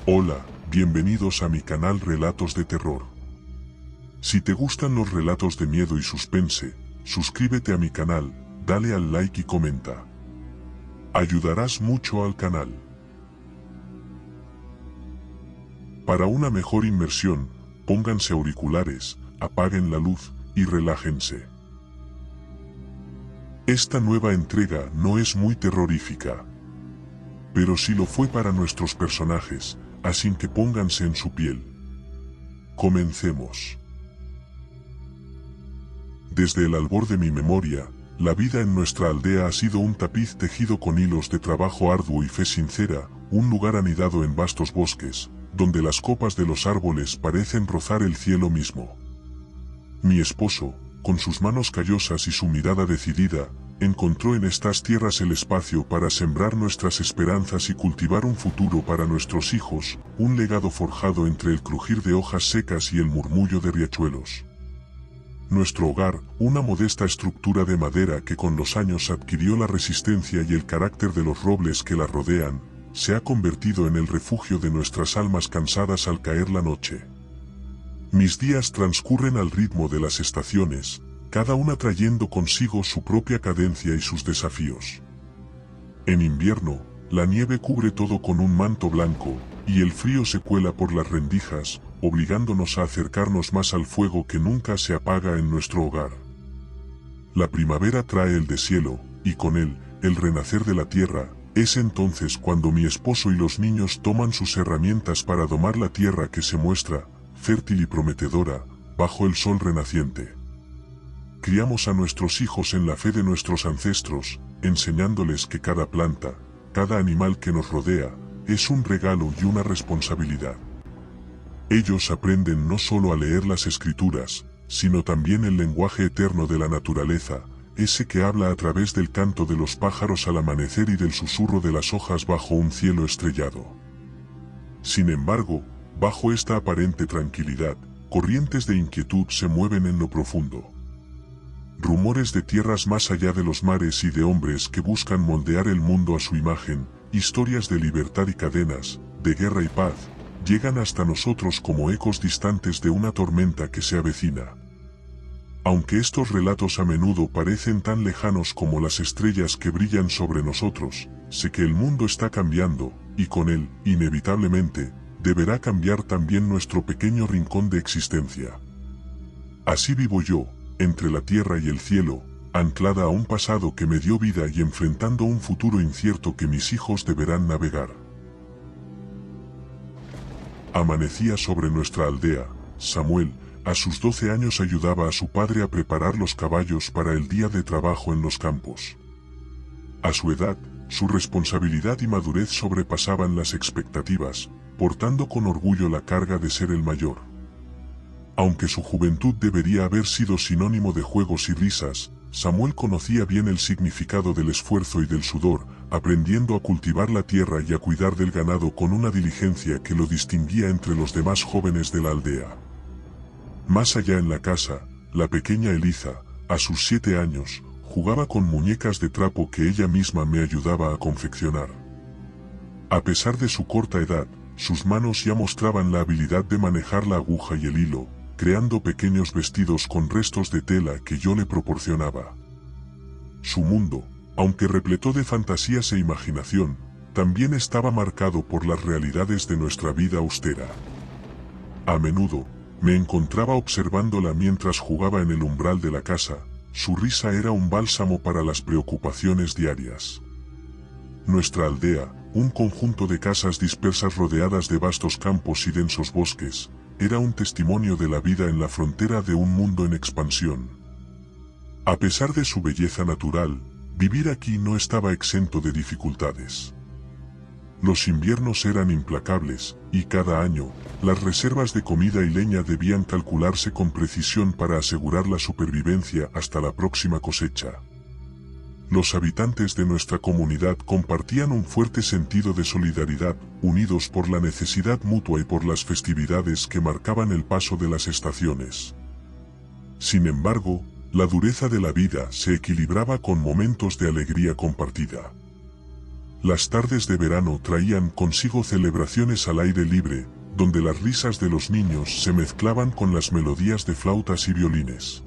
Hola, bienvenidos a mi canal Relatos de Terror. Si te gustan los relatos de miedo y suspense, suscríbete a mi canal, dale al like y comenta. Ayudarás mucho al canal. Para una mejor inmersión, pónganse auriculares, apaguen la luz y relájense. Esta nueva entrega no es muy terrorífica, pero sí lo fue para nuestros personajes, así que pónganse en su piel. Comencemos. Desde el albor de mi memoria, la vida en nuestra aldea ha sido un tapiz tejido con hilos de trabajo arduo y fe sincera, un lugar anidado en vastos bosques, donde las copas de los árboles parecen rozar el cielo mismo. Mi esposo, con sus manos callosas y su mirada decidida, encontró en estas tierras el espacio para sembrar nuestras esperanzas y cultivar un futuro para nuestros hijos, un legado forjado entre el crujir de hojas secas y el murmullo de riachuelos. Nuestro hogar, una modesta estructura de madera que con los años adquirió la resistencia y el carácter de los robles que la rodean, se ha convertido en el refugio de nuestras almas cansadas al caer la noche. Mis días transcurren al ritmo de las estaciones, cada una trayendo consigo su propia cadencia y sus desafíos. En invierno, la nieve cubre todo con un manto blanco, y el frío se cuela por las rendijas, obligándonos a acercarnos más al fuego que nunca se apaga en nuestro hogar. La primavera trae el deshielo, y con él, el renacer de la tierra. Es entonces cuando mi esposo y los niños toman sus herramientas para domar la tierra que se muestra, fértil y prometedora, bajo el sol renaciente. Criamos a nuestros hijos en la fe de nuestros ancestros, enseñándoles que cada planta, cada animal que nos rodea, es un regalo y una responsabilidad. Ellos aprenden no solo a leer las escrituras, sino también el lenguaje eterno de la naturaleza, ese que habla a través del canto de los pájaros al amanecer y del susurro de las hojas bajo un cielo estrellado. Sin embargo, bajo esta aparente tranquilidad, corrientes de inquietud se mueven en lo profundo. Rumores de tierras más allá de los mares y de hombres que buscan moldear el mundo a su imagen, historias de libertad y cadenas, de guerra y paz, llegan hasta nosotros como ecos distantes de una tormenta que se avecina. Aunque estos relatos a menudo parecen tan lejanos como las estrellas que brillan sobre nosotros, sé que el mundo está cambiando, y con él, inevitablemente, deberá cambiar también nuestro pequeño rincón de existencia. Así vivo yo, entre la tierra y el cielo, anclada a un pasado que me dio vida y enfrentando un futuro incierto que mis hijos deberán navegar. Amanecía sobre nuestra aldea. Samuel, a sus 12 años, ayudaba a su padre a preparar los caballos para el día de trabajo en los campos. A su edad, su responsabilidad y madurez sobrepasaban las expectativas, portando con orgullo la carga de ser el mayor. Aunque su juventud debería haber sido sinónimo de juegos y risas, Samuel conocía bien el significado del esfuerzo y del sudor, aprendiendo a cultivar la tierra y a cuidar del ganado con una diligencia que lo distinguía entre los demás jóvenes de la aldea. Más allá en la casa, la pequeña Eliza, a sus 7 años, jugaba con muñecas de trapo que ella misma me ayudaba a confeccionar. A pesar de su corta edad, sus manos ya mostraban la habilidad de manejar la aguja y el hilo, creando pequeños vestidos con restos de tela que yo le proporcionaba. Su mundo, aunque repleto de fantasías e imaginación, también estaba marcado por las realidades de nuestra vida austera. A menudo, me encontraba observándola mientras jugaba en el umbral de la casa. Su risa era un bálsamo para las preocupaciones diarias. Nuestra aldea, un conjunto de casas dispersas rodeadas de vastos campos y densos bosques, era un testimonio de la vida en la frontera de un mundo en expansión. A pesar de su belleza natural, vivir aquí no estaba exento de dificultades. Los inviernos eran implacables, y cada año, las reservas de comida y leña debían calcularse con precisión para asegurar la supervivencia hasta la próxima cosecha. Los habitantes de nuestra comunidad compartían un fuerte sentido de solidaridad, unidos por la necesidad mutua y por las festividades que marcaban el paso de las estaciones. Sin embargo, La dureza de la vida se equilibraba con momentos de alegría compartida. Las tardes de verano traían consigo celebraciones al aire libre, donde las risas de los niños se mezclaban con las melodías de flautas y violines.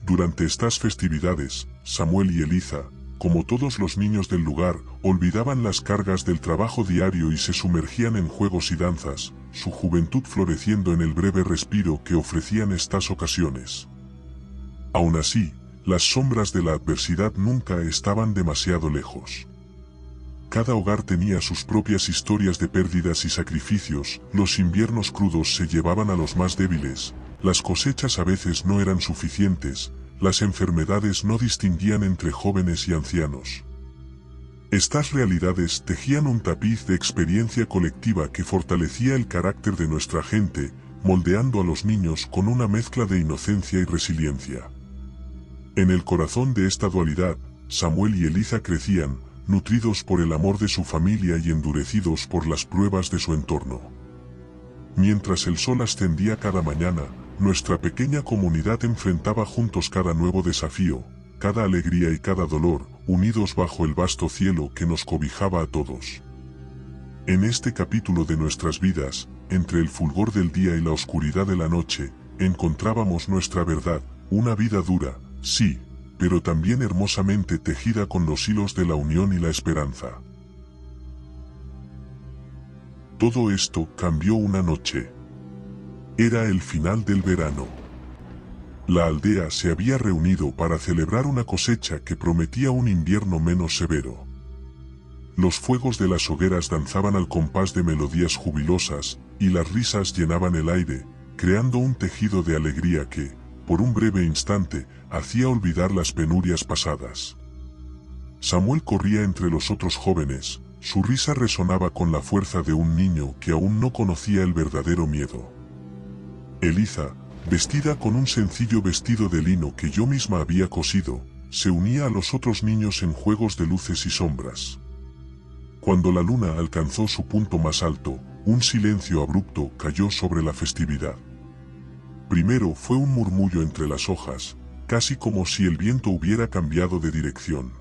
Durante estas festividades, Samuel y Eliza, como todos los niños del lugar, olvidaban las cargas del trabajo diario y se sumergían en juegos y danzas, su juventud floreciendo en el breve respiro que ofrecían estas ocasiones. Aún así, las sombras de la adversidad nunca estaban demasiado lejos. Cada hogar tenía sus propias historias de pérdidas y sacrificios, los inviernos crudos se llevaban a los más débiles, las cosechas a veces no eran suficientes, las enfermedades no distinguían entre jóvenes y ancianos. Estas realidades tejían un tapiz de experiencia colectiva que fortalecía el carácter de nuestra gente, moldeando a los niños con una mezcla de inocencia y resiliencia. En el corazón de esta dualidad, Samuel y Eliza crecían, nutridos por el amor de su familia y endurecidos por las pruebas de su entorno. Mientras el sol ascendía cada mañana, nuestra pequeña comunidad enfrentaba juntos cada nuevo desafío, cada alegría y cada dolor, unidos bajo el vasto cielo que nos cobijaba a todos. En este capítulo de nuestras vidas, entre el fulgor del día y la oscuridad de la noche, encontrábamos nuestra verdad, una vida dura, sí, pero también hermosamente tejida con los hilos de la unión y la esperanza. Todo esto cambió una noche. Era el final del verano. La aldea se había reunido para celebrar una cosecha que prometía un invierno menos severo. Los fuegos de las hogueras danzaban al compás de melodías jubilosas, y las risas llenaban el aire, creando un tejido de alegría que, por un breve instante, hacía olvidar las penurias pasadas. Samuel corría entre los otros jóvenes, su risa resonaba con la fuerza de un niño que aún no conocía el verdadero miedo. Eliza, vestida con un sencillo vestido de lino que yo misma había cosido, se unía a los otros niños en juegos de luces y sombras. Cuando la luna alcanzó su punto más alto, un silencio abrupto cayó sobre la festividad. Primero fue un murmullo entre las hojas, casi como si el viento hubiera cambiado de dirección.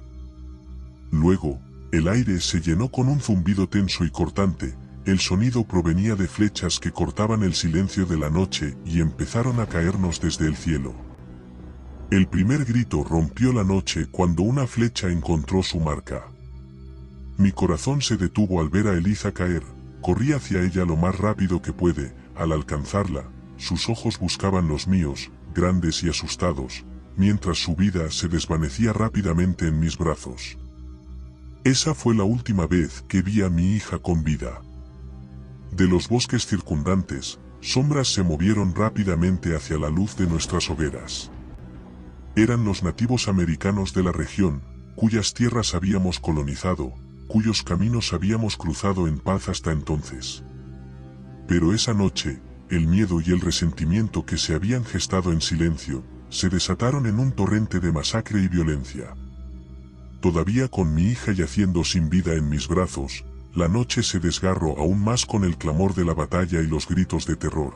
Luego, el aire se llenó con un zumbido tenso y cortante, el sonido provenía de flechas que cortaban el silencio de la noche y empezaron a caernos desde el cielo. El primer grito rompió la noche cuando una flecha encontró su marca. Mi corazón se detuvo al ver a Eliza caer, corrí hacia ella lo más rápido que pude, al alcanzarla, sus ojos buscaban los míos, grandes y asustados, mientras su vida se desvanecía rápidamente en mis brazos. Esa fue la última vez que vi a mi hija con vida. De los bosques circundantes, sombras se movieron rápidamente hacia la luz de nuestras hogueras. Eran los nativos americanos de la región, cuyas tierras habíamos colonizado, cuyos caminos habíamos cruzado en paz hasta entonces. Pero esa noche, el miedo y el resentimiento que se habían gestado en silencio, se desataron en un torrente de masacre y violencia. Todavía con mi hija yaciendo sin vida en mis brazos, la noche se desgarró aún más con el clamor de la batalla y los gritos de terror.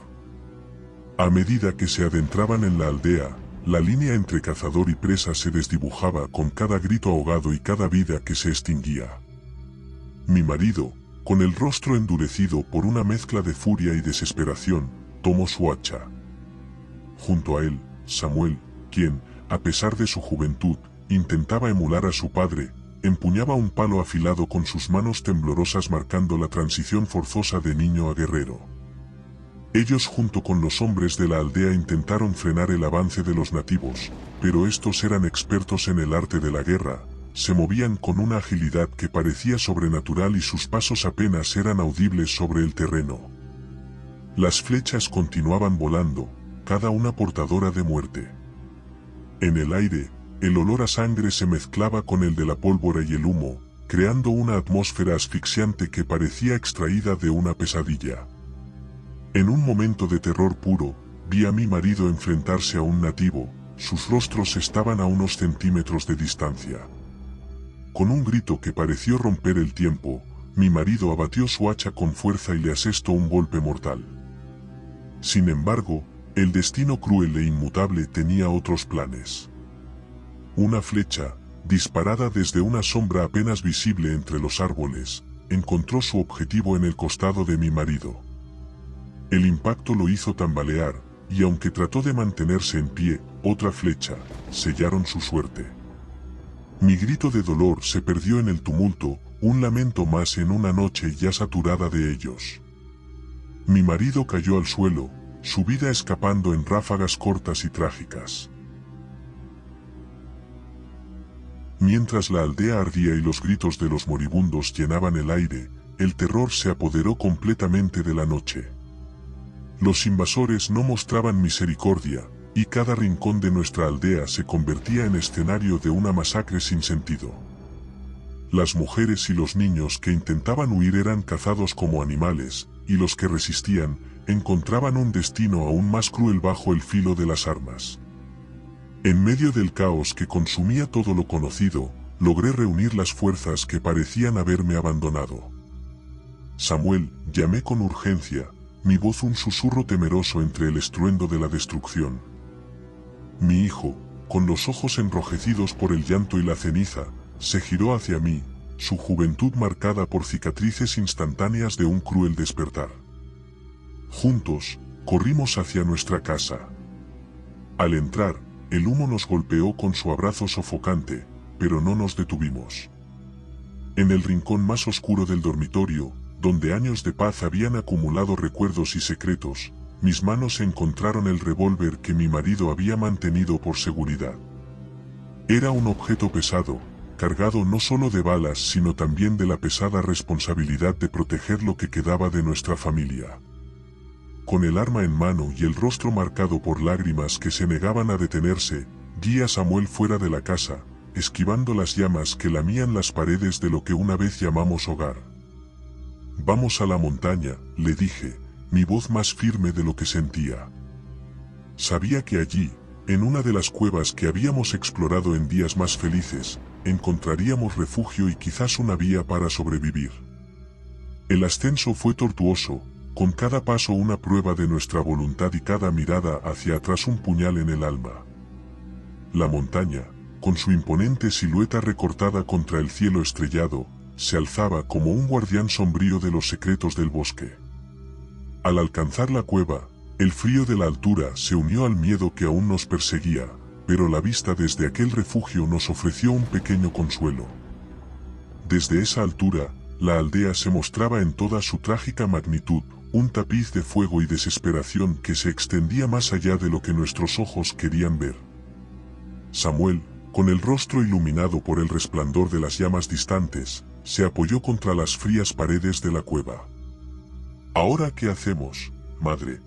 A medida que se adentraban en la aldea, la línea entre cazador y presa se desdibujaba con cada grito ahogado y cada vida que se extinguía. Mi marido, con el rostro endurecido por una mezcla de furia y desesperación, tomó su hacha. Junto a él, Samuel, quien, a pesar de su juventud, intentaba emular a su padre, empuñaba un palo afilado con sus manos temblorosas marcando la transición forzosa de niño a guerrero. Ellos junto con los hombres de la aldea intentaron frenar el avance de los nativos, pero estos eran expertos en el arte de la guerra, se movían con una agilidad que parecía sobrenatural y sus pasos apenas eran audibles sobre el terreno. Las flechas continuaban volando, cada una portadora de muerte. En el aire, el olor a sangre se mezclaba con el de la pólvora y el humo, creando una atmósfera asfixiante que parecía extraída de una pesadilla. En un momento de terror puro, vi a mi marido enfrentarse a un nativo, sus rostros estaban a unos centímetros de distancia. Con un grito que pareció romper el tiempo, mi marido abatió su hacha con fuerza y le asestó un golpe mortal. Sin embargo, El destino cruel e inmutable tenía otros planes. Una flecha, disparada desde una sombra apenas visible entre los árboles, encontró su objetivo en el costado de mi marido. El impacto lo hizo tambalear, y aunque trató de mantenerse en pie, otra flecha, sellaron su suerte. Mi grito de dolor se perdió en el tumulto, un lamento más en una noche ya saturada de ellos. Mi marido cayó al suelo, su vida escapando en ráfagas cortas y trágicas. Mientras la aldea ardía y los gritos de los moribundos llenaban el aire, el terror se apoderó completamente de la noche. Los invasores no mostraban misericordia, y cada rincón de nuestra aldea se convertía en escenario de una masacre sin sentido. Las mujeres y los niños que intentaban huir eran cazados como animales, y los que resistían, encontraban un destino aún más cruel bajo el filo de las armas. En medio del caos que consumía todo lo conocido, logré reunir las fuerzas que parecían haberme abandonado. Samuel, llamé con urgencia, mi voz un susurro temeroso entre el estruendo de la destrucción. Mi hijo, con los ojos enrojecidos por el llanto y la ceniza, se giró hacia mí, su juventud marcada por cicatrices instantáneas de un cruel despertar. Juntos, corrimos hacia nuestra casa. Al entrar, el humo nos golpeó con su abrazo sofocante, pero no nos detuvimos. En el rincón más oscuro del dormitorio, donde años de paz habían acumulado recuerdos y secretos, mis manos encontraron el revólver que mi marido había mantenido por seguridad. Era un objeto pesado, cargado no solo de balas sino también de la pesada responsabilidad de proteger lo que quedaba de nuestra familia. Con el arma en mano y el rostro marcado por lágrimas que se negaban a detenerse, guié a Samuel fuera de la casa, esquivando las llamas que lamían las paredes de lo que una vez llamamos hogar. «Vamos a la montaña», le dije, mi voz más firme de lo que sentía. Sabía que allí, en una de las cuevas que habíamos explorado en días más felices, encontraríamos refugio y quizás una vía para sobrevivir. El ascenso fue tortuoso, con cada paso una prueba de nuestra voluntad y cada mirada hacia atrás un puñal en el alma. La montaña, con su imponente silueta recortada contra el cielo estrellado, se alzaba como un guardián sombrío de los secretos del bosque. Al alcanzar la cueva, el frío de la altura se unió al miedo que aún nos perseguía, pero la vista desde aquel refugio nos ofreció un pequeño consuelo. Desde esa altura, la aldea se mostraba en toda su trágica magnitud, un tapiz de fuego y desesperación que se extendía más allá de lo que nuestros ojos querían ver. Samuel, con el rostro iluminado por el resplandor de las llamas distantes, se apoyó contra las frías paredes de la cueva. «¿Ahora qué hacemos, madre?»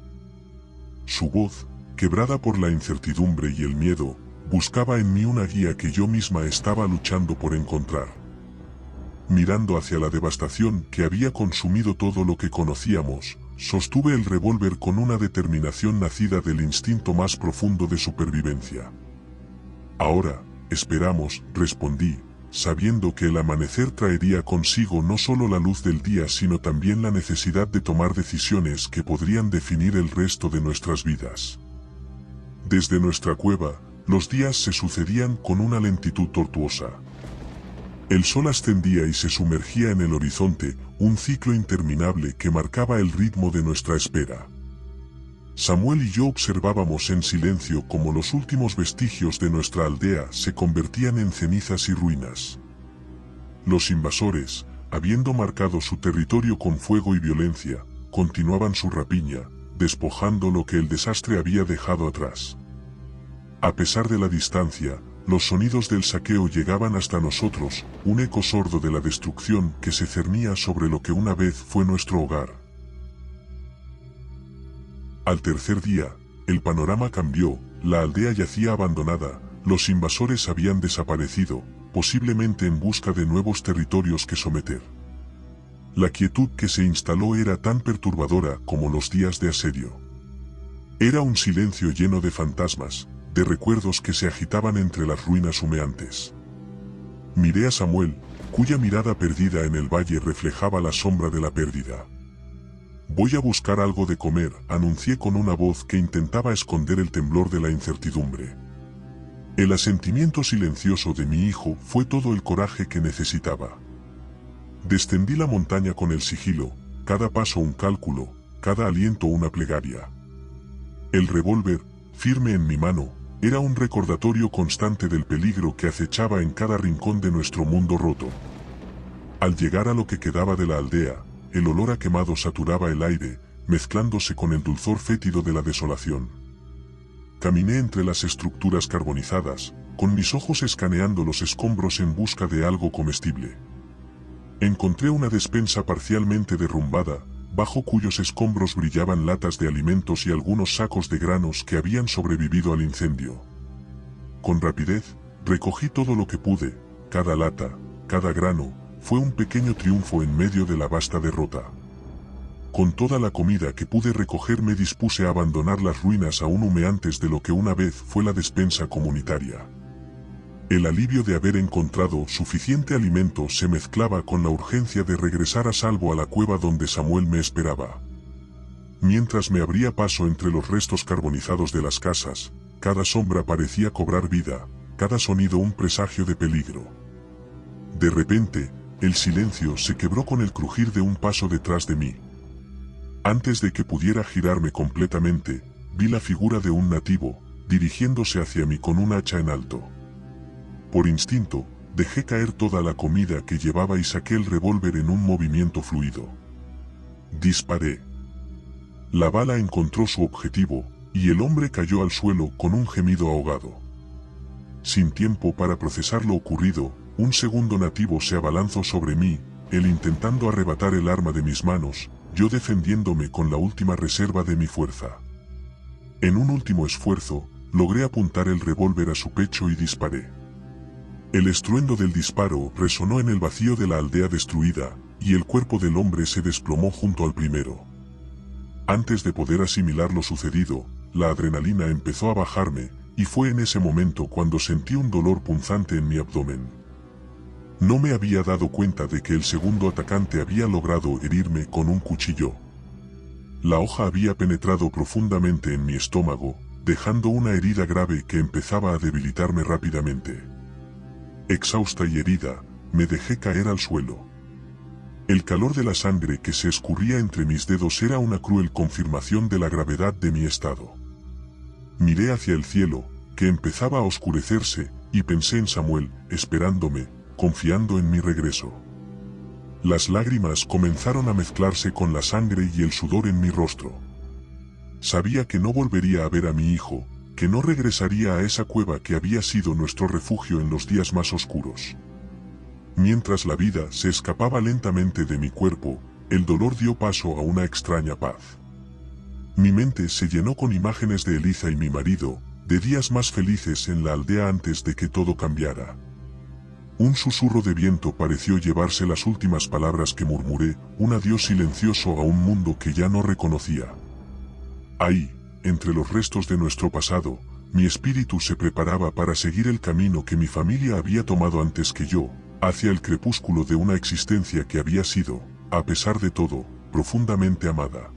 Su voz, quebrada por la incertidumbre y el miedo, buscaba en mí una guía que yo misma estaba luchando por encontrar. Mirando hacia la devastación que había consumido todo lo que conocíamos, sostuve el revólver con una determinación nacida del instinto más profundo de supervivencia. «Ahora, esperamos», respondí, sabiendo que el amanecer traería consigo no solo la luz del día sino también la necesidad de tomar decisiones que podrían definir el resto de nuestras vidas. Desde nuestra cueva, los días se sucedían con una lentitud tortuosa. El sol ascendía y se sumergía en el horizonte, un ciclo interminable que marcaba el ritmo de nuestra espera. Samuel y yo observábamos en silencio cómo los últimos vestigios de nuestra aldea se convertían en cenizas y ruinas. Los invasores, habiendo marcado su territorio con fuego y violencia, continuaban su rapiña, despojando lo que el desastre había dejado atrás. A pesar de la distancia, los sonidos del saqueo llegaban hasta nosotros, un eco sordo de la destrucción que se cernía sobre lo que una vez fue nuestro hogar. Al tercer día, el panorama cambió, la aldea yacía abandonada, los invasores habían desaparecido, posiblemente en busca de nuevos territorios que someter. La quietud que se instaló era tan perturbadora como los días de asedio. Era un silencio lleno de fantasmas, de recuerdos que se agitaban entre las ruinas humeantes. Miré a Samuel, cuya mirada perdida en el valle reflejaba la sombra de la pérdida. Voy a buscar algo de comer, anuncié con una voz que intentaba esconder el temblor de la incertidumbre. El asentimiento silencioso de mi hijo fue todo el coraje que necesitaba. Descendí la montaña con el sigilo, cada paso un cálculo, cada aliento una plegaria. El revólver, firme en mi mano, era un recordatorio constante del peligro que acechaba en cada rincón de nuestro mundo roto. Al llegar a lo que quedaba de la aldea, el olor a quemado saturaba el aire, mezclándose con el dulzor fétido de la desolación. Caminé entre las estructuras carbonizadas, con mis ojos escaneando los escombros en busca de algo comestible. Encontré una despensa parcialmente derrumbada, bajo cuyos escombros brillaban latas de alimentos y algunos sacos de granos que habían sobrevivido al incendio. Con rapidez, recogí todo lo que pude, cada lata, cada grano, fue un pequeño triunfo en medio de la vasta derrota. Con toda la comida que pude recoger me dispuse a abandonar las ruinas aún humeantes de lo que una vez fue la despensa comunitaria. El alivio de haber encontrado suficiente alimento se mezclaba con la urgencia de regresar a salvo a la cueva donde Samuel me esperaba. Mientras me abría paso entre los restos carbonizados de las casas, cada sombra parecía cobrar vida, cada sonido un presagio de peligro. De repente, el silencio se quebró con el crujir de un paso detrás de mí. Antes de que pudiera girarme completamente, vi la figura de un nativo, dirigiéndose hacia mí con un hacha en alto. Por instinto, dejé caer toda la comida que llevaba y saqué el revólver en un movimiento fluido. Disparé. La bala encontró su objetivo, y el hombre cayó al suelo con un gemido ahogado. Sin tiempo para procesar lo ocurrido, un segundo nativo se abalanzó sobre mí, él intentando arrebatar el arma de mis manos, yo defendiéndome con la última reserva de mi fuerza. En un último esfuerzo, logré apuntar el revólver a su pecho y disparé. El estruendo del disparo resonó en el vacío de la aldea destruida, y el cuerpo del hombre se desplomó junto al primero. Antes de poder asimilar lo sucedido, la adrenalina empezó a bajarme, y fue en ese momento cuando sentí un dolor punzante en mi abdomen. No me había dado cuenta de que el segundo atacante había logrado herirme con un cuchillo. La hoja había penetrado profundamente en mi estómago, dejando una herida grave que empezaba a debilitarme rápidamente. Exhausta y herida, me dejé caer al suelo. El calor de la sangre que se escurría entre mis dedos era una cruel confirmación de la gravedad de mi estado. Miré hacia el cielo, que empezaba a oscurecerse, y pensé en Samuel, esperándome, confiando en mi regreso. Las lágrimas comenzaron a mezclarse con la sangre y el sudor en mi rostro. Sabía que no volvería a ver a mi hijo, que no regresaría a esa cueva que había sido nuestro refugio en los días más oscuros. Mientras la vida se escapaba lentamente de mi cuerpo, el dolor dio paso a una extraña paz. Mi mente se llenó con imágenes de Eliza y mi marido, de días más felices en la aldea antes de que todo cambiara. Un susurro de viento pareció llevarse las últimas palabras que murmuré, un adiós silencioso a un mundo que ya no reconocía. Ahí, entre los restos de nuestro pasado, mi espíritu se preparaba para seguir el camino que mi familia había tomado antes que yo, hacia el crepúsculo de una existencia que había sido, a pesar de todo, profundamente amada.